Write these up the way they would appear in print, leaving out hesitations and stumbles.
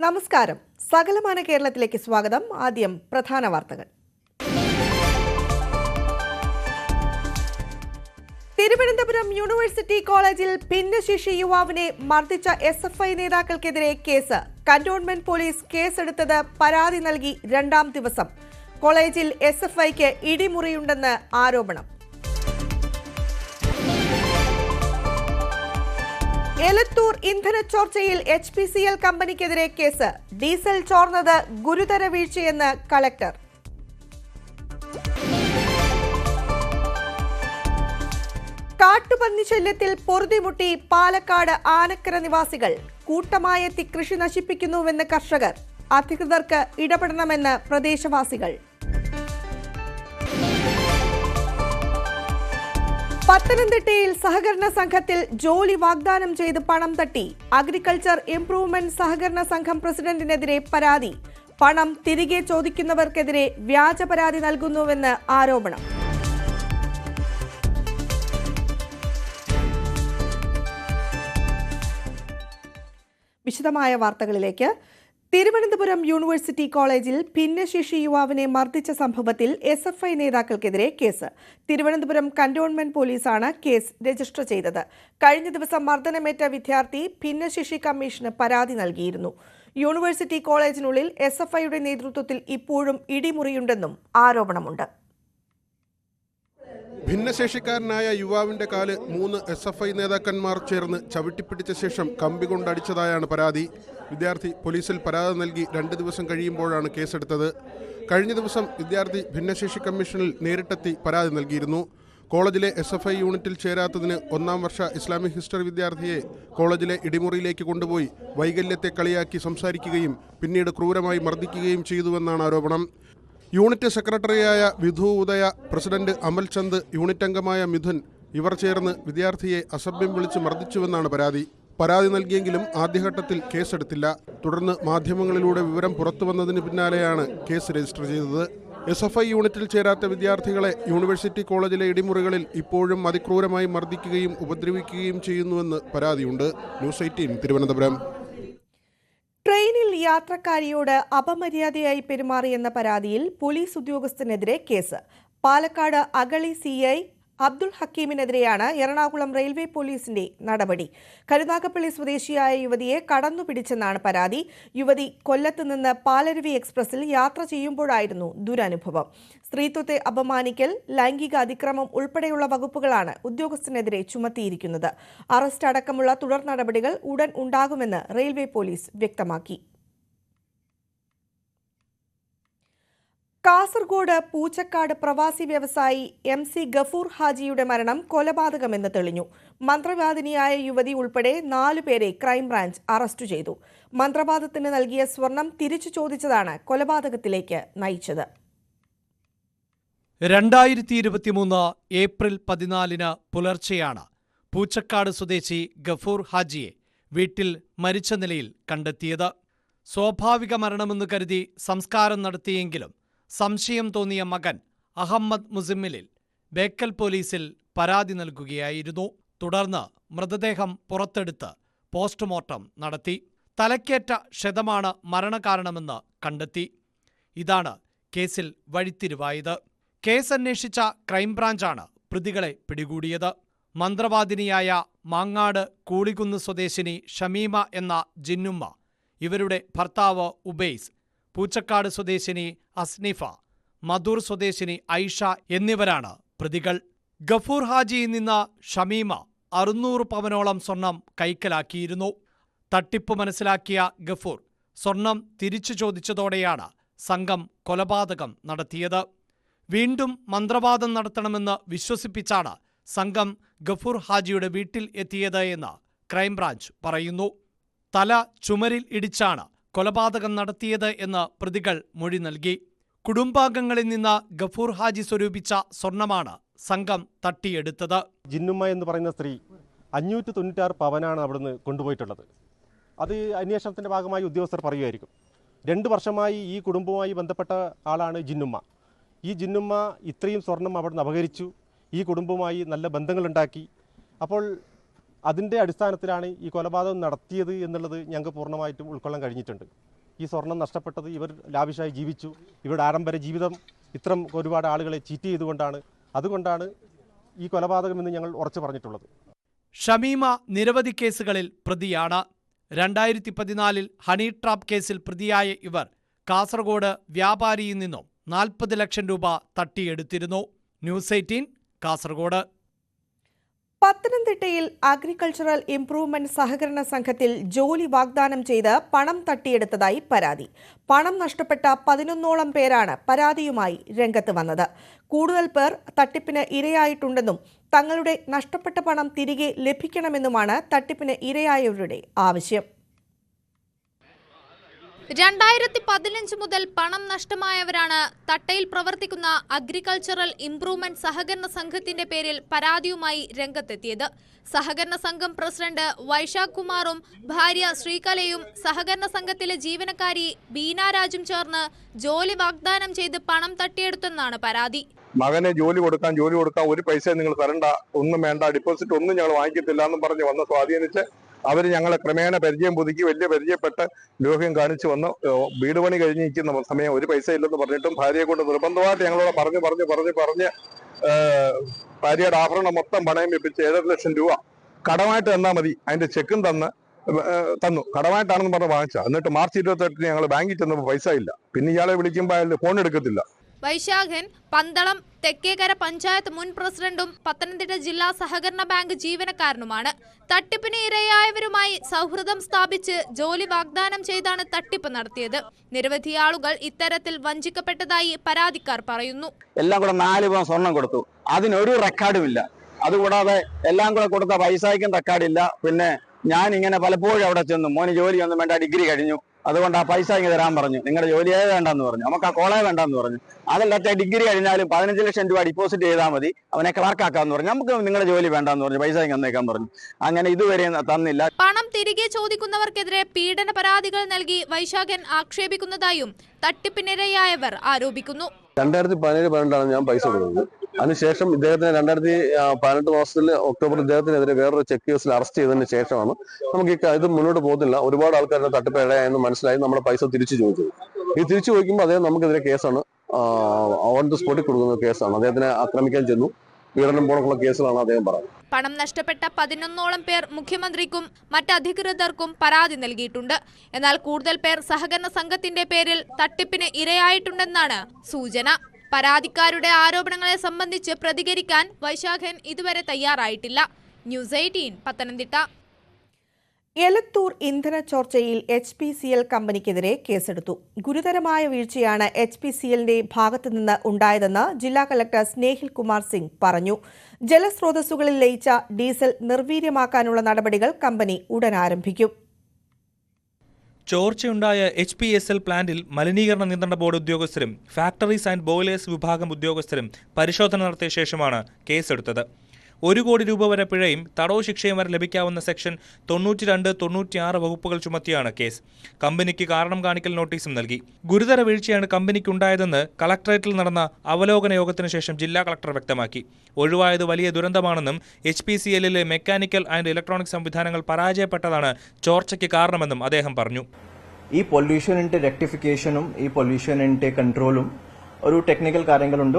നമസ്കാരം. സകലമാന കേരളത്തിലേക്ക് സ്വാഗതം. ആദ്യം പ്രധാന വാർത്തകൾ. തിരുവനന്തപുരം യൂണിവേഴ്സിറ്റി കോളേജിൽ ഭിന്നശേഷി യുവാവിനെ മർദ്ദിച്ച SFI നേതാക്കൾക്കെതിരെ കേസ്. കന്റോൺമെന്റ് പോലീസ് കേസെടുത്തത് പരാതി നൽകി രണ്ടാം ദിവസം. കോളേജിൽ SFIക്ക് ഇടിമുറിയുണ്ടെന്ന് ആരോപണം. എലത്തൂർ ഇന്ധന ചോർച്ചയിൽ HPCL കമ്പനിക്കെതിരെ കേസ്. ഡീസൽ ചോർന്നത് ഗുരുതര വീഴ്ചയെന്ന് കളക്ടർ. കാട്ടുപന്നി ശല്യത്തിൽ പൊറുതിമുട്ടി പാലക്കാട് ആനക്കര നിവാസികൾ. കൂട്ടമായെത്തി കൃഷി നശിപ്പിക്കുന്നുവെന്ന് കർഷകർ. അധികൃതർക്ക് ഇടപെടണമെന്ന് പ്രദേശവാസികൾ. പത്തനംതിട്ടയിൽ സഹകരണ സംഘത്തിൽ ജോലി വാഗ്ദാനം ചെയ്ത് പണം തട്ടി. അഗ്രികൾച്ചർ ഇംപ്രൂവ്മെന്റ് സഹകരണ സംഘം പ്രസിഡന്റിനെതിരെ പരാതി. പണം തിരികെ ചോദിക്കുന്നവർക്കെതിരെ വ്യാജ പരാതി നൽകുന്നുവെന്ന് ആരോപണം. വിശദമായ വാർത്തകളിലേക്ക്. തിരുവനന്തപുരം യൂണിവേഴ്സിറ്റി കോളേജിൽ ഭിന്നശേഷി യുവാവിനെ മർദ്ദിച്ച സംഭവത്തിൽ SFI നേതാക്കൾക്കെതിരെ കേസ്. തിരുവനന്തപുരം കന്റോൺമെന്റ് പോലീസാണ് കേസ് രജിസ്റ്റർ ചെയ്തത്. കഴിഞ്ഞ ദിവസം മർദ്ദനമേറ്റ വിദ്യാർത്ഥി ഭിന്നശേഷി കമ്മീഷന് പരാതി നൽകിയിരുന്നു. യൂണിവേഴ്സിറ്റി കോളേജിനുള്ളിൽ SFIയുടെ നേതൃത്വത്തിൽ ഇപ്പോഴും ഇടിമുറിയുണ്ടെന്നും ആരോപണമുണ്ട്. ഭിന്നശേഷിക്കാരനായ യുവാവിന്റെ കാല് 3 SFI നേതാക്കന്മാർ ചേർന്ന് ചവിട്ടിപ്പിടിച്ച ശേഷം കമ്പി കൊണ്ടടിച്ചതായാണ് പരാതി. വിദ്യാർത്ഥി പോലീസിൽ പരാതി നൽകി 2 ദിവസം കഴിയുമ്പോഴാണ് കേസെടുത്തത്. കഴിഞ്ഞ ദിവസം വിദ്യാർത്ഥി ഭിന്നശേഷി കമ്മീഷനിൽ നേരിട്ടെത്തി പരാതി നൽകിയിരുന്നു. കോളേജിലെ SFI യൂണിറ്റിൽ ചേരാത്തതിന് 1ാം വർഷ ഇസ്ലാമിക് ഹിസ്റ്ററി വിദ്യാർത്ഥിയെ കോളേജിലെ ഇടിമുറിയിലേക്ക് കൊണ്ടുപോയി വൈകല്യത്തെ കളിയാക്കി സംസാരിക്കുകയും പിന്നീട് ക്രൂരമായി മർദ്ദിക്കുകയും ചെയ്തുവെന്നാണ് ആരോപണം. യൂണിറ്റ് സെക്രട്ടറിയായ വിധു ഉദയ, പ്രസിഡന്റ് അമൽ ചന്ദ്, യൂണിറ്റ് അംഗമായ മിഥുൻ ഇവർ ചേർന്ന് വിദ്യാർത്ഥിയെ അസഭ്യം വിളിച്ച് മർദ്ദിച്ചുവെന്നാണ് പരാതി. പരാതി നൽകിയെങ്കിലും ആദ്യഘട്ടത്തിൽ കേസെടുത്തില്ല. തുടർന്ന് മാധ്യമങ്ങളിലൂടെ വിവരം പുറത്തുവന്നതിന് പിന്നാലെയാണ് കേസ് രജിസ്റ്റർ ചെയ്തത്. SFI യൂണിറ്റിൽ ചേരാത്ത വിദ്യാർത്ഥികളെ യൂണിവേഴ്സിറ്റി കോളേജിലെ ഇടിമുറികളിൽ ഇപ്പോഴും അതിക്രൂരമായി മർദ്ദിക്കുകയും ഉപദ്രവിക്കുകയും ചെയ്യുന്നുവെന്ന് പരാതിയുണ്ട്. ന്യൂസ് 18 തിരുവനന്തപുരം. ട്രെയിനിൽ യാത്രക്കാരിയോട് അപമര്യാദയായി പെരുമാറിയെന്ന പരാതിയിൽ പോലീസ് ഉദ്യോഗസ്ഥനെതിരെ കേസ്. പാലക്കാട് അഗളി CI അബ്ദുൾ ഹക്കീമിനെതിരെയാണ് എറണാകുളം റെയിൽവേ പോലീസിന്റെ നടപടി. കരുനാഗപ്പള്ളി സ്വദേശിയായ യുവതിയെ കടന്നുപിടിച്ചെന്നാണ് പരാതി. യുവതി കൊല്ലത്ത് നിന്ന് പാലരുവി എക്സ്പ്രസിൽ യാത്ര ചെയ്യുമ്പോഴായിരുന്നു ദുരനുഭവം. സ്ത്രീത്വത്തെ അപമാനിക്കൽ, ലൈംഗിക അതിക്രമം ഉൾപ്പെടെയുള്ള വകുപ്പുകളാണ് ഉദ്യോഗസ്ഥനെതിരെ ചുമത്തിയിരിക്കുന്നത്. അറസ്റ്റ് അടക്കമുള്ള തുടർ നടപടികൾ ഉടൻ ഉണ്ടാകുമെന്ന് റെയിൽവേ പോലീസ് വ്യക്തമാക്കി. കാസർഗോഡ് പൂച്ചക്കാട് പ്രവാസി വ്യവസായി MC ഗഫൂർ ഹാജിയുടെ മരണം കൊലപാതകമെന്ന് തെളിഞ്ഞു. മന്ത്രവാദിനിയായ യുവതി ഉൾപ്പെടെ 4 പേരെ ക്രൈംബ്രാഞ്ച് അറസ്റ്റ് ചെയ്തു. മന്ത്രവാദത്തിന് നൽകിയ സ്വർണം തിരിച്ചു ചോദിച്ചതാണ് കൊലപാതകത്തിലേക്ക് നയിച്ചത്. 2023 ഏപ്രിൽ 14 പുലർച്ചെയാണ് പൂച്ചക്കാട് സ്വദേശി ഗഫൂർ ഹാജിയെ വീട്ടിൽ മരിച്ച നിലയിൽ കണ്ടെത്തിയത്. സ്വാഭാവിക മരണമെന്ന് കരുതി സംസ്കാരം നടത്തിയെങ്കിലും സംശയം തോന്നിയ മകൻ അഹമ്മദ് മുസിമ്മിലിൽ ബേക്കൽ പോലീസിൽ പരാതി നൽകുകയായിരുന്നു. തുടർന്ന് മൃതദേഹം പുറത്തെടുത്ത് പോസ്റ്റ്മോർട്ടം നടത്തി. തലക്കേറ്റ ക്ഷതമാണ് മരണകാരണമെന്ന് കണ്ടെത്തി. ഇതാണ് കേസിൽ വഴിത്തിരിവായത്. കേസ് അന്വേഷിച്ച ക്രൈംബ്രാഞ്ചാണ് പ്രതികളെ പിടികൂടിയത്. മന്ത്രവാദിനിയായ മാങ്ങാട് കൂളികുന്ന് സ്വദേശിനി ഷമീമ എന്ന ജിന്നുമ്മ, ഇവരുടെ ഭർത്താവ് ഉബൈസ്, പൂച്ചക്കാട് സ്വദേശിനി അസ്നിഫ, മധൂർ സ്വദേശിനി ഐഷ എന്നിവരാണ് പ്രതികൾ. ഗഫൂർ ഹാജിയിൽ നിന്ന് ഷമീമ 600 പവനോളം സ്വർണം കൈക്കലാക്കിയിരുന്നു. തട്ടിപ്പ് മനസ്സിലാക്കിയ ഗഫൂർ സ്വർണം തിരിച്ചു ചോദിച്ചതോടെയാണ് സംഘം കൊലപാതകം നടത്തിയത്. വീണ്ടും മന്ത്രവാദം നടത്തണമെന്ന് വിശ്വസിപ്പിച്ചാണ് സംഘം ഗഫൂർ ഹാജിയുടെ വീട്ടിൽ എത്തിയത് എന്ന് ക്രൈംബ്രാഞ്ച് പറയുന്നു. തല ചുമരിൽ ഇടിച്ചാണ് കൊലപാതകം നടത്തിയത് എന്ന് പ്രതികൾ മൊഴി നൽകി. കുടുംബാംഗങ്ങളിൽ നിന്ന് ഗഫൂർ ഹാജി സ്വരൂപിച്ച സ്വർണമാണ് സംഘം തട്ടിയെടുത്തത്. ജിന്നുമ്മ എന്ന് പറയുന്ന സ്ത്രീ 596 പവനാണ് അവിടുന്ന് കൊണ്ടുപോയിട്ടുള്ളത്. അത് അന്വേഷണത്തിൻ്റെ ഭാഗമായി ഉദ്യോഗസ്ഥർ പറയുമായിരിക്കും. 2 വർഷമായി ഈ കുടുംബവുമായി ബന്ധപ്പെട്ട ആളാണ് ജിന്നുമ്മ. ഈ ജിന്നുമ്മ ഇത്രയും സ്വർണം അവിടുന്ന് അപഹരിച്ചു. ഈ കുടുംബവുമായി നല്ല ബന്ധങ്ങളുണ്ടാക്കി. അപ്പോൾ അതിൻ്റെ അടിസ്ഥാനത്തിലാണ് ഈ കൊലപാതകം നടത്തിയത് എന്നുള്ളത് ഞങ്ങൾക്ക് പൂർണ്ണമായിട്ടും ഉൾക്കൊള്ളാൻ കഴിഞ്ഞിട്ടുണ്ട്. ഈ സ്വർണം നഷ്ടപ്പെട്ടത് ഇവർ ലാവിഷായി ജീവിച്ചു, ഇവരുടെ ആഡംബര ജീവിതം ഇത്തരം ഒരുപാട് ആളുകളെ ചീറ്റ് ചെയ്തുകൊണ്ടാണ്. അതുകൊണ്ടാണ് ഈ കൊലപാതകമെന്ന് ഞങ്ങൾ ഉറച്ചു പറഞ്ഞിട്ടുള്ളത്. ഷമീമ നിരവധി കേസുകളിൽ പ്രതിയാണ്. 2014 ഹണി ട്രാപ്പ് കേസിൽ പ്രതിയായ ഇവർ കാസർഗോഡ് വ്യാപാരിയിൽ നിന്നും 40 ലക്ഷം രൂപ തട്ടിയെടുത്തിരുന്നു. ന്യൂസ് 18 കാസർഗോഡ്. പത്തനംതിട്ടയിൽ അഗ്രികൾച്ചറൽ ഇംപ്രൂവ്മെന്റ് സഹകരണ സംഘത്തിൽ ജോലി വാഗ്ദാനം ചെയ്ത് പണം തട്ടിയെടുത്തതായി പരാതി. പണം നഷ്ടപ്പെട്ട 11ഓളം പേരാണ് പരാതിയുമായി രംഗത്ത് വന്നത്. കൂടുതൽ പേർ തട്ടിപ്പിന് ഇരയായിട്ടുണ്ടെന്നും തങ്ങളുടെ നഷ്ടപ്പെട്ട പണം തിരികെ ലഭിക്കണമെന്നുമാണ് തട്ടിപ്പിന് ഇരയായവരുടെ ആവശ്യം. 2015 മുതൽ പണം നഷ്ടമായവരാണ് തട്ടയിൽ പ്രവർത്തിക്കുന്ന അഗ്രികൾച്ചറൽ ഇംപ്രൂവ്മെന്റ് സഹകരണ സംഘത്തിന്റെ പേരിൽ പരാതിയുമായി രംഗത്തെത്തിയത്. സഹകരണ സംഘം പ്രസിഡന്റ് വൈശാഖ് കുമാറും ഭാര്യ ശ്രീകലയും സഹകരണ സംഘത്തിലെ ജീവനക്കാരി ബീനാരാജും ചേർന്ന് ജോലി വാഗ്ദാനം ചെയ്ത് പണം തട്ടിയെടുത്തെന്നാണ് പരാതി. മകനെ ജോലി കൊടുക്കാൻ ഒരു പൈസ നിങ്ങൾ തരണ്ട, ഒന്നും വേണ്ട, ഡിപ്പോസിറ്റ് ഒന്നും ഞങ്ങൾ വാങ്ങിക്കത്തില്ല എന്നും പറഞ്ഞ് വന്ന് സ്വാധീനിച്ച് അവർ ഞങ്ങളെ ക്രമേണ പരിചയം പുതുക്കി വലിയ പരിചയപ്പെട്ട് ലോഹ്യം കാണിച്ചു വന്ന് വീട് പണി കഴിഞ്ഞിരിക്കുന്ന സമയം ഒരു പൈസ ഇല്ലെന്ന് പറഞ്ഞിട്ടും ഭാര്യയെ കൊണ്ട് നിർബന്ധമായിട്ട് ഞങ്ങളോട് പറഞ്ഞ് ഭാര്യയുടെ ആഭരണം മൊത്തം പണയം വെപ്പിച്ച് 7.5 ലക്ഷം രൂപ കടമായിട്ട് തന്നാൽ മതി, അതിന്റെ ചെക്കും തന്നു. കടമായിട്ടാണെന്ന് പറഞ്ഞ് വാങ്ങിച്ച. എന്നിട്ട് മാർച്ച് 28 ഞങ്ങൾ ബാങ്കിൽ ചെന്നപ്പോൾ പൈസ ഇല്ല. പിന്നെ ഇയാളെ വിളിക്കുമ്പോൾ അയാൾ ഫോൺ എടുക്കത്തില്ല. വൈശാഖൻ പന്തളം തെക്കേക്കര പഞ്ചായത്ത് മുൻ പ്രസിഡന്റും പത്തനംതിട്ട ജില്ലാ സഹകരണ ബാങ്ക് ജീവനക്കാരനുമാണ്. തട്ടിപ്പിന് ഇരയായവരുമായി സൗഹൃദം സ്ഥാപിച്ച് ജോലി വാഗ്ദാനം ചെയ്താണ് തട്ടിപ്പ് നടത്തിയത്. നിരവധി ആളുകൾ ഇത്തരത്തിൽ വഞ്ചിക്കപ്പെട്ടതായി പരാതിക്കാർ പറയുന്നു. എല്ലാം കൂടെ 4 പവൻ സ്വർണം കൊടുത്തു, അതിനൊരു റെക്കോർഡും ഇല്ല. അതുകൂടാതെ എല്ലാം കൂടെ കൊടുത്ത പൈസയ്ക്കും റെക്കോർഡില്ല. പിന്നെ ഞാൻ ഇങ്ങനെ പലപ്പോഴും അവിടെ ചെന്നു, മോന് ജോലിയൊന്നും വേണ്ട, ഡിഗ്രി കഴിഞ്ഞു, അതുകൊണ്ട് ആ പൈസ ഇങ്ങനെ തരാൻ പറഞ്ഞു. നിങ്ങളുടെ ജോലിയേ വേണ്ടെന്ന് പറഞ്ഞു, നമുക്ക് ആ കോളേ വേണ്ടെന്ന് പറഞ്ഞു. അതല്ലാത്ത ഡിഗ്രി കഴിഞ്ഞാലും 15 ലക്ഷം രൂപ ഡിപ്പോസിറ്റ് ചെയ്താൽ മതി, അവനെ ക്ലാർക്കാക്കാന്ന് പറഞ്ഞു. നമുക്ക് നിങ്ങളുടെ ജോലി വേണ്ടെന്ന് പറഞ്ഞു, പൈസ ഇങ്ങനെ തന്നേക്കാൻ പറഞ്ഞു. അങ്ങനെ ഇതുവരെ തന്നില്ല. പണം തിരികെ ചോദിക്കുന്നവർക്കെതിരെ പീഡന പരാതികൾ നൽകി വൈശാഖൻ ആക്ഷേപിക്കുന്നതായും തട്ടിപ്പിനിരയായവർ ആരോപിക്കുന്നു. 2017-18 ഞാൻ പൈസ കൊടുക്കുന്നത്. അതിനുശേഷം ഇദ്ദേഹത്തിന് 2018 മാസത്തിൽ ഒക്ടോബർ ഇദ്ദേഹത്തിനെതിരെ വേറൊരു ചെക്ക് കേസിൽ അറസ്റ്റ് ചെയ്തതിന് ശേഷമാണ് നമുക്ക് ഇത് മുന്നോട്ട് പോകുന്നില്ല, ഒരുപാട് ആൾക്കാരുടെ തട്ടിപ്പ് ഇടയായെന്ന് മനസ്സിലായി നമ്മുടെ പൈസ തിരിച്ചു ചോദിച്ചത്. ഈ തിരിച്ചു ചോദിക്കുമ്പോൾ അദ്ദേഹം നമുക്കെതിരെ കേസാണ്, ഓൺ ദി സ്പോട്ടിൽ കൊടുക്കുന്ന കേസാണ്. അദ്ദേഹത്തിനെ ആക്രമിക്കാൻ ചെന്നു, പീഡനം പോലുള്ള കേസുകളാണ് അദ്ദേഹം പറയുന്നത്. പണം നഷ്ടപ്പെട്ട 11ഓളം പേർ മുഖ്യമന്ത്രിക്കും മറ്റധികൃതർക്കും പരാതി നൽകിയിട്ടുണ്ട്. എന്നാൽ കൂടുതൽ പേർ സഹകരണ സംഘത്തിന്റെ പേരിൽ തട്ടിപ്പിന് ഇരയായിട്ടുണ്ടെന്നാണ് സൂചന. പരാതിക്കാരുടെ ആരോപണങ്ങളെ സംബന്ധിച്ച് പ്രതികരിക്കാൻ വൈശാഖൻ ഇതുവരെ തയ്യാറായിട്ടില്ല. ന്യൂസ് 18 പത്തനംതിട്ട. എലത്തൂർ ഇന്ധന ചോർച്ചയിൽ HPCL കമ്പനിക്കെതിരെ കേസെടുത്തു. ഗുരുതരമായ വീഴ്ചയാണ് HPCLന്റെ ഭാഗത്തുനിന്ന് ഉണ്ടായതെന്ന് ജില്ലാ കളക്ടർ സ്നേഹിൽ കുമാർ സിംഗ് പറഞ്ഞു. ജലസ്രോതസ്സുകളിൽ ലയിച്ച ഡീസൽ നിർവീര്യമാക്കാനുള്ള നടപടികൾ കമ്പനി ഉടൻ ആരംഭിക്കും. ചോർച്ചയുണ്ടായ HPCL പ്ലാന്റിൽ മലിനീകരണ നിയന്ത്രണ ബോർഡ് ഉദ്യോഗസ്ഥരും ഫാക്ടറീസ് ആൻഡ് ബോയിലേഴ്സ് വിഭാഗം ഉദ്യോഗസ്ഥരും പരിശോധന നടത്തിയ ശേഷമാണ് കേസെടുത്തത്. 1 കോടി രൂപ വരെ പിഴയും തടവ് ശിക്ഷയും വരെ ലഭിക്കാവുന്ന സെക്ഷൻ 92, 96 വകുപ്പുകൾ ചുമത്തിയാണ് കേസ്. കമ്പനിക്ക് കാരണം കാണിക്കൽ നോട്ടീസും നൽകി. ഗുരുതര വീഴ്ചയാണ് കമ്പനിക്കുണ്ടായതെന്ന് കളക്ടറേറ്റിൽ നടന്ന അവലോകന യോഗത്തിനു ശേഷം ജില്ലാ കളക്ടർ വ്യക്തമാക്കി. ഒഴിവായത് വലിയ ദുരന്തമാണെന്നും HPCLലെ മെക്കാനിക്കൽ ആൻഡ് ഇലക്ട്രോണിക് സംവിധാനങ്ങൾ പരാജയപ്പെട്ടതാണ് ചോർച്ചയ്ക്ക് കാരണമെന്നും അദ്ദേഹം പറഞ്ഞു. ഈ പൊല്യൂഷനിന്റെ റെക്ടിഫിക്കേഷനും ഈ പൊല്യൂഷനിന്റെ കൺട്രോളും ഒരു ടെക്നിക്കൽ കാര്യങ്ങളുണ്ട്.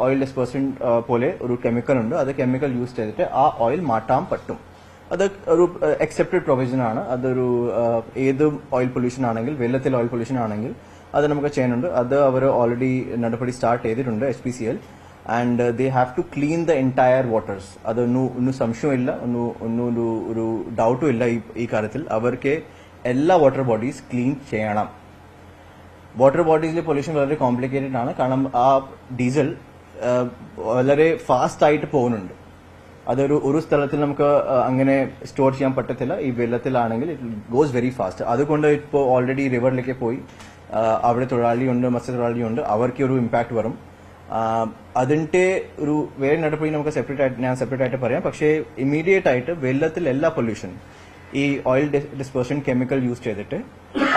ഓയിൽ ഡിസ്പേഴ്സൻറ്റ് പോലെ ഒരു കെമിക്കൽ ഉണ്ട്. അത് കെമിക്കൽ യൂസ് ചെയ്തിട്ട് ആ ഓയിൽ മാറ്റാൻ പറ്റും. അത് ഒരു അക്സെപ്റ്റഡ് പ്രൊവിഷൻ ആണ്. അതൊരു ഏത് ഓയിൽ പൊല്യൂഷൻ ആണെങ്കിൽ, വെള്ളത്തിൽ ഓയിൽ പൊല്യൂഷൻ ആണെങ്കിൽ അത് നമുക്ക് ചെയ്യുന്നുണ്ട്. അത് അവർ ഓൾറെഡി നടപടി സ്റ്റാർട്ട് ചെയ്തിട്ടുണ്ട് HPCL. And they have to clean the entire waters. അതൊന്നും സംശയമില്ല, ഒരു ഡൗട്ടും ഇല്ല ഈ കാര്യത്തിൽ. അവർക്ക് എല്ലാ വാട്ടർ ബോഡീസ് ക്ലീൻ ചെയ്യണം. വാട്ടർ ബോഡീസിലെ പൊല്യൂഷൻ വളരെ കോംപ്ലിക്കേറ്റഡ് ആണ്. കാരണം ആ ഡീസൽ വളരെ ഫാസ്റ്റ് ആയിട്ട് പോകുന്നുണ്ട്. ഒരു സ്ഥലത്തിൽ നമുക്ക് അങ്ങനെ സ്റ്റോർ ചെയ്യാൻ പറ്റത്തില്ല. ഈ വെള്ളത്തിലാണെങ്കിൽ ഇറ്റ് ഗോസ് വെരി ഫാസ്റ്റ്. അതുകൊണ്ട് ഇപ്പോൾ ഓൾറെഡി റിവറിലേക്ക് പോയി അവിടെ തൊഴിലാളിയുണ്ട്, മത്സ്യത്തൊഴിലാളിയുണ്ട്, അവർക്ക് ഒരു ഇമ്പാക്ട് വരും. അതിന്റെ ഒരു വേറെ നടപടി നമുക്ക് സെപ്പറേറ്റ് ആയിട്ട് പറയാം. പക്ഷേ ഇമ്മീഡിയറ്റ് ആയിട്ട് വെള്ളത്തിൽ എല്ലാ പൊല്യൂഷൻ ഈ ഓയിൽ ഡിസ്പേഴ്സൻ കെമിക്കൽ യൂസ് ചെയ്തിട്ട്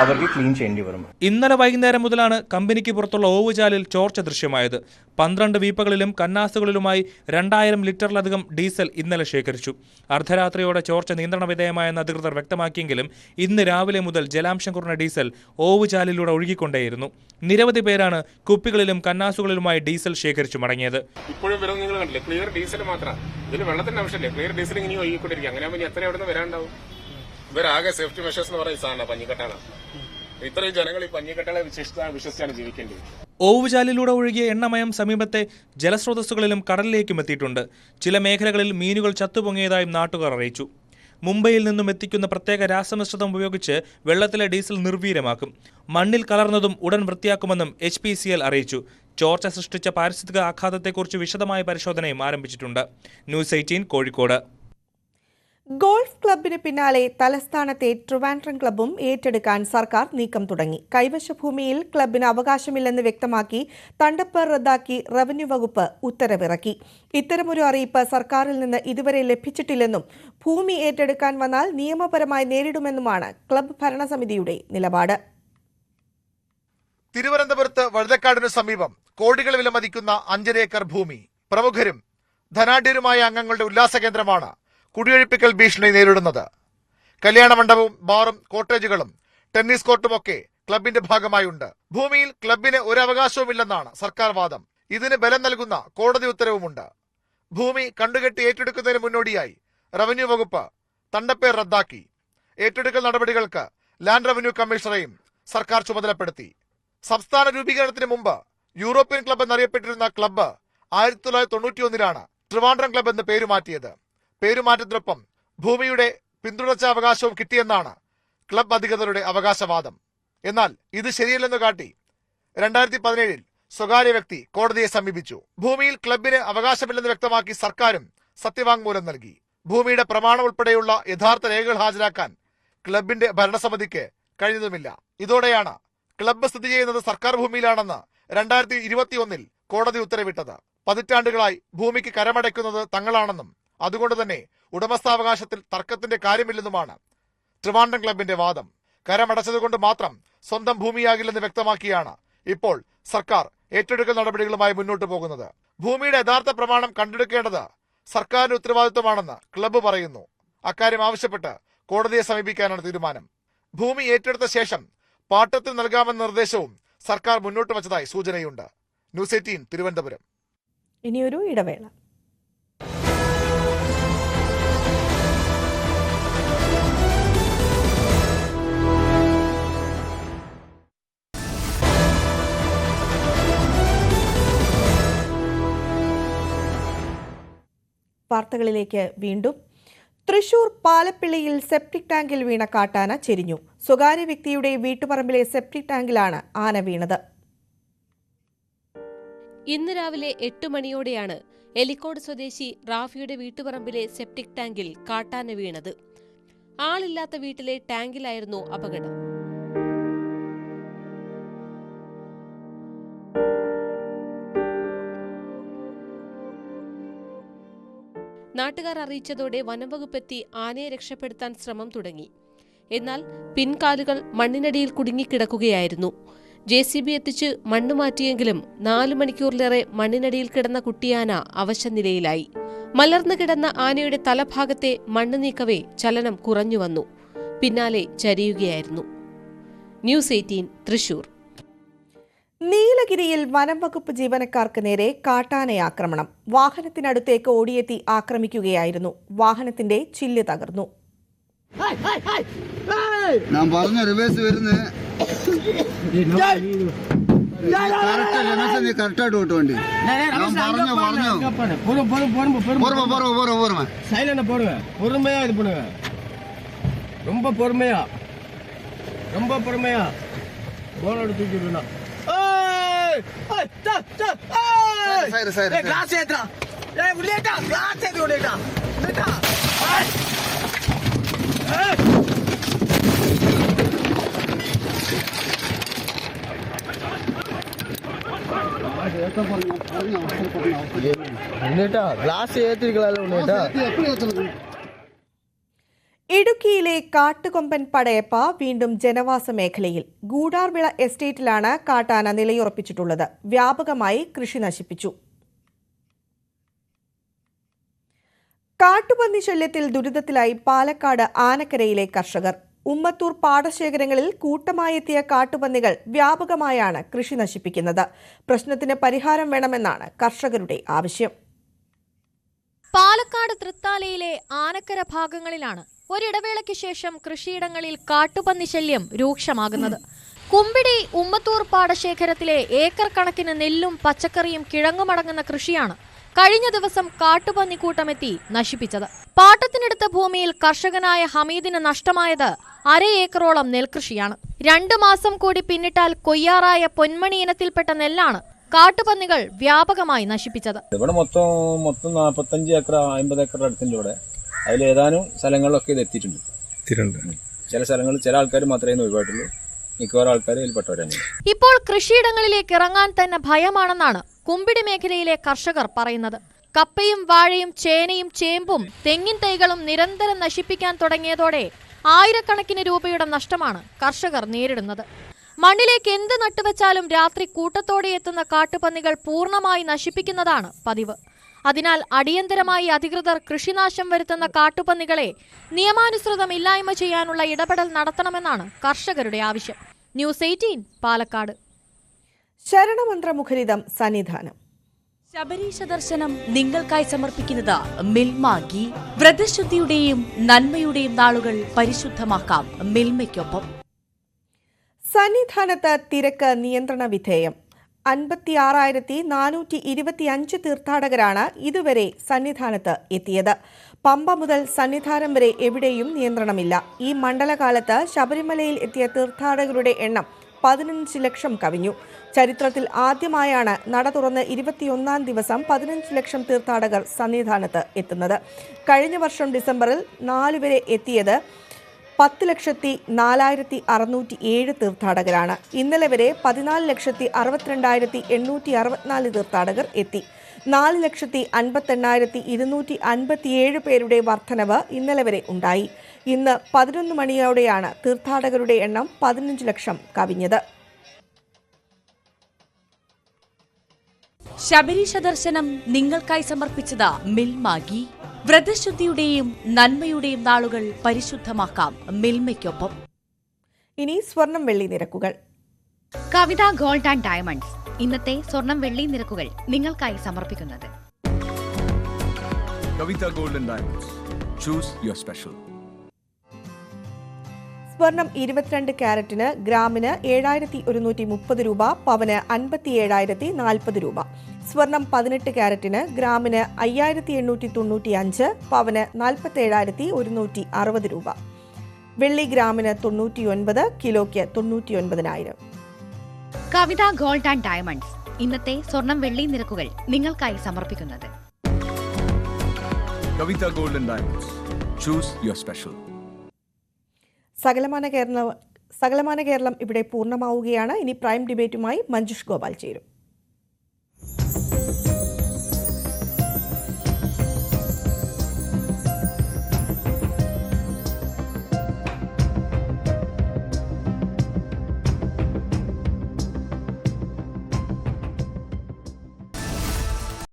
അവർക്ക് ക്ലീൻ ചെയ്യേണ്ടി വരും. ഇന്നലെ വൈകുന്നേരം മുതലാണ് കമ്പനിക്ക് പുറത്തുള്ള ഓവുചാലിൽ ചോർച്ച ദൃശ്യമായത്. 12 വീപ്പകളിലും കന്നാസുകളിലുമായി 2000 ലിറ്ററിലധികം ഡീസൽ ഇന്നലെ ശേഖരിച്ചു. അർദ്ധരാത്രിയോടെ ചോർച്ച നിയന്ത്രണ വിധേയമായെന്ന് അധികൃതർ വ്യക്തമാക്കിയെങ്കിലും ഇന്ന് രാവിലെ മുതൽ ജലാംശം കുറഞ്ഞ ഡീസൽ ഓവുചാലിലൂടെ ഒഴുകിക്കൊണ്ടേയിരുന്നു. നിരവധി പേരാണ് കുപ്പികളിലും കന്നാസുകളിലുമായി ഡീസൽ ശേഖരിച്ചു മടങ്ങിയത്. ഇപ്പോഴും വരുന്നത് നിങ്ങൾ കണ്ടില്ലേ, ക്ലിയർ ഡീസൽ മാത്രമാണ്. ഇതിൽ വെള്ളത്തിന്റെ ആവശ്യമില്ലേ, ക്ലിയർ ഡീസൽ ഇങ്ങനെ ഒഴുകിക്കൊണ്ടിരിക്കും. അങ്ങനെ ആകുമ്പോൾ എത്ര എവിടെ നിന്ന് വരാണ്ടാവും? ഇവരാകെ സേഫ്റ്റി മെഷേഴ്സ് എന്ന് പറയുന്ന സാധനം പഞ്ഞിക്കട്ടാണ്. ഇത്രയും ജനങ്ങൾ ഈ പഞ്ഞിക്കട്ടകളെ വിശ്വസിച്ചാണ് ജീവിക്കേണ്ടത്. ഓവുചാലിലൂടെ ഒഴുകിയ എണ്ണമയം സമീപത്തെ ജലസ്രോതസ്സുകളിലും കടലിലേക്കും എത്തിയിട്ടുണ്ട്. ചില മേഖലകളിൽ മീനുകൾ ചത്തുപൊങ്ങിയതായും നാട്ടുകാർ അറിയിച്ചു. മുംബൈയിൽ നിന്നും എത്തിക്കുന്ന പ്രത്യേക രാസമിശ്രിതം ഉപയോഗിച്ച് വെള്ളത്തിലെ ഡീസൽ നിർവീര്യമാക്കും. മണ്ണിൽ കലർന്നതും ഉടൻ വൃത്തിയാക്കുമെന്നും HPCL അറിയിച്ചു. ചോർച്ച സൃഷ്ടിച്ച പാരിസ്ഥിതിക ആഘാതത്തെക്കുറിച്ച് വിശദമായ പരിശോധനയും ആരംഭിച്ചിട്ടുണ്ട്. ന്യൂസ് 18 കോഴിക്കോട്. ഗോൾഫ് ക്ലബിന് പിന്നാലെ തലസ്ഥാനത്തെ ട്രിവാൻഡ്രം ക്ലബ്ബും ഏറ്റെടുക്കാൻ സർക്കാർ നീക്കം തുടങ്ങി. കൈവശ ഭൂമിയിൽ ക്ലബിന് അവകാശമില്ലെന്ന് വ്യക്തമാക്കി തണ്ടപ്പേർ റദ്ദാക്കി റവന്യൂ വകുപ്പ് ഉത്തരവിറക്കി. ഇത്തരമൊരു അറിയിപ്പ് സർക്കാരിൽ നിന്ന് ഇതുവരെ ലഭിച്ചിട്ടില്ലെന്നും ഭൂമി ഏറ്റെടുക്കാൻ വന്നാൽ നിയമപരമായി നേരിടുമെന്നുമാണ് ക്ലബ്ബ് ഭരണസമിതിയുടെ നിലപാട്. തിരുവനന്തപുരത്ത് വഴുതക്കാടിനു സമീപം കോടികൾ വില മതിക്കുന്ന 5 ഏക്കർ ഭൂമി പ്രമുഖരും ധനാഢ്യരുമായ അംഗങ്ങളുടെ ഉല്ലാസ കേന്ദ്രമാണ് കുടിയൊഴിപ്പിക്കൽ ഭീഷണി നേരിടുന്നത്. കല്യാണ മണ്ഡപവും ബാറും കോട്ടേജുകളും ടെന്നീസ് കോർട്ടുമൊക്കെ ക്ലബിന്റെ ഭാഗമായുണ്ട്. ഭൂമിയിൽ ക്ലബിന് ഒരു അവകാശവുമില്ലെന്നാണ് സർക്കാർ വാദം. ഇതിന് ബലം നൽകുന്ന കോടതി ഉത്തരവുമുണ്ട്. ഭൂമി കണ്ടുകെട്ടി ഏറ്റെടുക്കുന്നതിന് മുന്നോടിയായി റവന്യൂ വകുപ്പ് തണ്ടപ്പേർ റദ്ദാക്കി. ഏറ്റെടുക്കൽ നടപടികൾക്ക് ലാൻഡ് റവന്യൂ കമ്മീഷണറെയും സർക്കാർ ചുമതലപ്പെടുത്തി. സംസ്ഥാന രൂപീകരണത്തിന് മുമ്പ് യൂറോപ്യൻ ക്ലബ് എന്നറിയപ്പെട്ടിരുന്ന ക്ലബ്ബ് 1991 ട്രിവാൻഡ്രം ക്ലബ് എന്ന് പേരുമാറ്റിയത്. പേരുമാറ്റത്തിനൊപ്പം ഭൂമിയുടെ പിന്തുടർച്ചാവകാശവും കിട്ടിയെന്നാണ് ക്ലബ് അധികൃതരുടെ അവകാശവാദം. എന്നാൽ ഇത് ശരിയല്ലെന്ന് കാട്ടി 2017 സ്വകാര്യ വ്യക്തി കോടതിയെ സമീപിച്ചു. ഭൂമിയിൽ ക്ലബിന് അവകാശമില്ലെന്ന് വ്യക്തമാക്കി സർക്കാരും സത്യവാങ്മൂലം നൽകി. ഭൂമിയുടെ പ്രമാണം ഉൾപ്പെടെയുള്ള യഥാർത്ഥ രേഖകൾ ഹാജരാക്കാൻ ക്ലബിന്റെ ഭരണസമിതിക്ക് കഴിഞ്ഞതുമില്ല. ഇതോടെയാണ് ക്ലബ്ബ് സ്ഥിതി ചെയ്യുന്നത് സർക്കാർ ഭൂമിയിലാണെന്ന് 2021 കോടതി ഉത്തരവിട്ടത്. പതിറ്റാണ്ടുകളായി ഭൂമിക്ക് കരമടയ്ക്കുന്നത് തങ്ങളാണെന്നും അതുകൊണ്ട് തന്നെ ഉടമസ്ഥാവകാശത്തിൽ തർക്കത്തിന്റെ കാര്യമില്ലെന്നുമാണ് ട്രിവാൻഡ്രം ക്ലബിന്റെ വാദം. കരമടച്ചതുകൊണ്ട് മാത്രം സ്വന്തം ഭൂമിയാകില്ലെന്ന് വ്യക്തമാക്കിയാണ് ഇപ്പോൾ സർക്കാർ ഏറ്റെടുക്കൽ നടപടികളുമായി മുന്നോട്ട് പോകുന്നത്. ഭൂമിയുടെ യഥാർത്ഥ പ്രമാണം കണ്ടെടുക്കേണ്ടത് സർക്കാരിന്റെ ഉത്തരവാദിത്വമാണെന്ന് ക്ലബ്ബ് പറയുന്നു. അക്കാര്യം ആവശ്യപ്പെട്ട് കോടതിയെ സമീപിക്കാനാണ് തീരുമാനം. ഭൂമി ഏറ്റെടുത്ത ശേഷം പാട്ടത്തിൽ നൽകാമെന്ന നിർദ്ദേശവും സർക്കാർ മുന്നോട്ട് വച്ചതായി സൂചനയുണ്ട്. ന്യൂസ് 18 തിരുവനന്തപുരം. ഇനിയൊരു ഇടവേള. വാർത്തകളിലേക്ക് വീണ്ടും. തൃശൂർ പാലപ്പിള്ളിയിൽ സെപ്റ്റിക് ടാങ്കിൽ വീണ കാട്ടാന ചെരിഞ്ഞു. സ്വകാര്യ വ്യക്തിയുടെ വീട്ടുപറമ്പിലെ സെപ്റ്റിക് ടാങ്കിലാണ് ആന വീണത്. ഇന്ന് രാവിലെ 8 മണിയോടെയാണ് എലിക്കോട് സ്വദേശി റാഫിയുടെ വീട്ടുപറമ്പിലെ സെപ്റ്റിക് ടാങ്കിൽ കാട്ടാന വീണത്. ആളില്ലാത്ത വീട്ടിലെ ടാങ്കിലായിരുന്നു അപകടം. നാട്ടുകാർ അറിയിച്ചതോടെ വനംവകുപ്പെത്തി ആനയെ രക്ഷപ്പെടുത്താൻ ശ്രമം തുടങ്ങി. എന്നാൽ പിൻകാലുകൾ മണ്ണിനടിയിൽ കുടുങ്ങിക്കിടക്കുകയായിരുന്നു. JCB എത്തിച്ച് മണ്ണ് മാറ്റിയെങ്കിലും 4 മണിക്കൂറിലേറെ മണ്ണിനടിയിൽ കിടന്ന കുട്ടിയാന അവശനിലയിലായി. മലർന്നു കിടന്ന ആനയുടെ തലഭാഗത്തെ മണ്ണ് നീക്കവേ ചലനം കുറഞ്ഞുവന്നു. പിന്നാലെ ചരിയുകയായിരുന്നു. ന്യൂസ് 18 തൃശൂർ. നീലഗിരിയിൽ വനംവകുപ്പ് ജീവനക്കാർക്ക് നേരെ കാട്ടാനയാക്രമണം. വാഹനത്തിനടുത്തേക്ക് ഓടിയെത്തി ആക്രമിക്കുകയായിരുന്നു. വാഹനത്തിന്റെ ചില്ല് തകർന്നു. ഇടുക്കിയിലെ കാട്ടുകൊമ്പൻ പടയപ്പ വീണ്ടും ജനവാസ മേഖലയിൽ. ഗൂഡാർവിള എസ്റ്റേറ്റിലാണ് കാട്ടാന നിലയുറപ്പിച്ചിട്ടുള്ളത്. വ്യാപകമായി കൃഷി നശിപ്പിച്ചു. കാട്ടുപന്നി ശല്യത്തിൽ ദുരിതത്തിലായി പാലക്കാട് ആനക്കരയിലെ കർഷകർ. ഉമ്മത്തൂർ പാടശേഖരങ്ങളിൽ കൂട്ടമായി എത്തിയ കാട്ടുപന്നികൾ വ്യാപകമായാണ് കൃഷി നശിപ്പിക്കുന്നത്. പ്രശ്നത്തിന് പരിഹാരം വേണമെന്നാണ് കർഷകരുടെ ആവശ്യം. പാലക്കാട് തൃത്താലയിലെ ആനക്കര ഭാഗങ്ങളിലാണ് ഒരിടവേളയ്ക്ക് ശേഷം കൃഷിയിടങ്ങളിൽ കാട്ടുപന്നി ശല്യം രൂക്ഷമാകുന്നത്. കുമ്പിടി ഉമ്മത്തൂർ പാടശേഖരത്തിലെ ഏക്കർ കണക്കിന് നെല്ലും പച്ചക്കറിയും കിഴങ്ങുമടങ്ങുന്ന കൃഷിയാണ് കഴിഞ്ഞ ദിവസം കാട്ടുപന്നിക്കൂട്ടമെത്തി നശിപ്പിച്ചത്. പാട്ടത്തിനെടുത്ത ഭൂമിയിൽ കർഷകനായ ഹമീദിന് നഷ്ടമായത് 1/2 ഏക്കറോളം നെൽകൃഷിയാണ്. 2 മാസം കൂടി പിന്നിട്ടാൽ കൊയ്യാറായ പൊന്മണി ഇനത്തിൽപ്പെട്ട നെല്ലാണ് കാട്ടുപന്നികൾ വ്യാപകമായി നശിപ്പിച്ചത്. ഇവിടെ മൊത്തം 45 ഏക്കർ 50 ഏക്കർ അടുത്തിന്റെ ഇവിടെ അതിൽ ഏതാനും സ്ഥലങ്ങളിലൊക്കെ ഇത് എത്തിയിട്ടുണ്ട്. ചില സ്ഥലങ്ങളിൽ ചില ആൾക്കാർ മാത്രമേ ഒഴിവായിട്ടുള്ളൂ, മിക്കവാറും ആൾക്കാർ ഇതിൽപ്പെട്ടവരാണ്. ഇപ്പോൾ കൃഷിയിടങ്ങളിലേക്ക് ഇറങ്ങാൻ തന്നെ ഭയമാണെന്നാണ് കുമ്പിടി മേഖലയിലെ കർഷകർ പറയുന്നത്. കപ്പയും വാഴയും ചേനയും ചേമ്പും തെങ്ങിൻ തൈകളും നിരന്തരം നശിപ്പിക്കാൻ തുടങ്ങിയതോടെ ആയിരക്കണക്കിന് രൂപയുടെ നഷ്ടമാണ് കർഷകർ നേരിടുന്നത്. മണ്ണിലേക്ക് എന്ത് നട്ടുവെച്ചാലും രാത്രി കൂട്ടത്തോടെ എത്തുന്ന കാട്ടുപന്നികൾ പൂർണ്ണമായി നശിപ്പിക്കുന്നതാണ് പതിവ്. അതിനാൽ അടിയന്തരമായി അധികൃതർ കൃഷിനാശം വരുത്തുന്ന കാട്ടുപന്നികളെ നിയമാനുസൃതം ഇല്ലായ്മ ചെയ്യാനുള്ള ഇടപെടൽ നടത്തണമെന്നാണ് കർഷകരുടെ ആവശ്യം. ന്യൂസ് 18 പാലക്കാട്. ശരണമന്ത്രമുഖരിതം സന്നിധാനം. ശബരീശ ദർശനം നിങ്ങൾക്കായി സമർപ്പിക്കുന്നത് മിൽമ ഗീ. വ്രതശുദ്ധിയുടെയും നന്മയുടെയും നാളുകൾ പരിശുദ്ധമാക്കാം മിൽമയ്ക്കൊപ്പം. സന്നിധാനത്ത് തിരക്ക് നിയന്ത്രണ വിധേയം. 56,425 തീർത്ഥാടകരാണ് ഇതുവരെ സന്നിധാനത്ത് എത്തിയത്. പമ്പ മുതൽ സന്നിധാനം വരെ എവിടെയും നിയന്ത്രണമില്ല. ഈ മണ്ഡലകാലത്ത് ശബരിമലയിൽ എത്തിയ തീർത്ഥാടകരുടെ എണ്ണം 15 ലക്ഷം കവിഞ്ഞു. ചരിത്രത്തിൽ ആദ്യമായാണ് നട തുറന്ന് 21ാം ദിവസം 15 ലക്ഷം തീർത്ഥാടകർ സന്നിധാനത്ത് എത്തുന്നത്. കഴിഞ്ഞ വർഷം ഡിസംബറിൽ 4 വരെ എത്തിയത് 10,04,607 തീർത്ഥാടകരാണ്. ഇന്നലെ വരെ 14,62,864 തീർത്ഥാടകർ എത്തി. 4,58,257 പേരുടെ വർധനവ് ഇന്നലെ വരെ ഉണ്ടായി. ഇന്ന് 11 മണിയോടെയാണ് തീർത്ഥാടകരുടെ എണ്ണം 15 ലക്ഷം കവിഞ്ഞത്. ശബരീശ ദർശനം നിങ്ങൾക്കായി സമർപ്പിച്ചത് മിൽമ ഗീ. വ്രതശുദ്ധിയുടെയും നന്മയുടെയും നാളുകൾ പരിശുദ്ധമാക്കാം മിൽമയ്ക്കൊപ്പം. ഇനി സ്വർണം വെള്ളി നിരക്കുകൾ. കവിത ഗോൾഡ് ആൻഡ് ഡയമണ്ട്സ് ഇന്നത്തെ സ്വർണം വെള്ളി നിരക്കുകൾ നിങ്ങൾക്കായി സമർപ്പിക്കുന്നത് Kavitha gold and diamonds. Choose your special. സ്വർണം 22 ക്യാരറ്റിന് ഗ്രാമിന് 7,130 രൂപ, പവന് 57,040 രൂപ. സ്വർണം 18 ക്യാരറ്റിന് ഗ്രാമിന് 5,895, പവന് 47,160 രൂപ. വെള്ളി ഗ്രാമിന് 99, കിലോയ്ക്ക് 99,000. കവിത ഗോൾഡ് ആൻഡ് ഡയമണ്ട്സ് ഇന്നത്തെ സ്വർണം വെള്ളി നിരക്കുകൾ നിങ്ങൾക്കായി സമർപ്പിക്കുന്നത് Kavitha gold and diamonds. Choose your special. സകലമാന കേരളം ഇവിടെ പൂർണ്ണമാവുകയാണ്. ഇനി പ്രൈം ഡിബേറ്റുമായി മഞ്ജുഷ് ഗോപാൽ ചേരും.